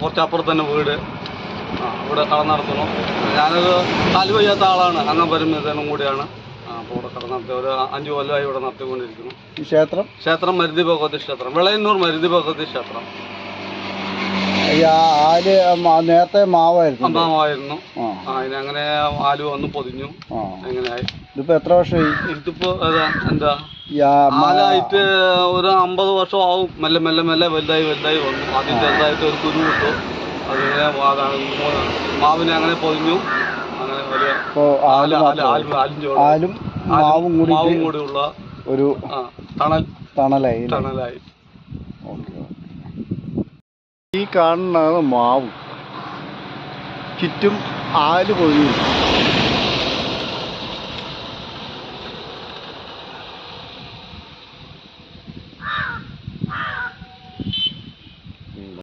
കുറച്ച് അപ്പുറത്ത് തന്നെ വീട്. ഇവിടെ കട നടത്തണം. ഞാനൊരു കാല് വയ്യാത്ത ആളാണ്, അങ്ങനെ പരിമിതനും കൂടിയാണ്. അപ്പോൾ ഇവിടെ കട നടത്തി ഒരു 5 കൊല്ലമായി ഇവിടെ നടത്തിക്കൊണ്ടിരിക്കുന്നു. ഈ ക്ഷേത്രം മരുതി ഭഗവതി ക്ഷേത്രം, വിളയന്നൂർ മരുതി ഭഗവതി ക്ഷേത്രം. നേരത്തെ മാവായിരുന്നു. അതിനങ്ങനെ ആല് വന്ന് പൊതിഞ്ഞു. എങ്ങനെയായി ഇതിപ്പോ എത്ര വർഷമായി? ഇതിപ്പോ എന്താ ആലായിട്ട് ഒരു 50 വർഷം ആവും. മെല്ലെ മെല്ലെ മെല്ലെ വലുതായി വന്നു. ആദ്യം ചെറുതായിട്ട് ഒരു കുരു കിട്ടും. അതിങ്ങനെ മാവിനെ അങ്ങനെ പൊതിഞ്ഞു. അങ്ങനെ വലിയ മാവും കൂടിയുള്ള ഒരു തണലായി. ഈ കാണുന്നതാണ് മാവ്. ചുറ്റും ആല് പൊതിഞ്ഞു.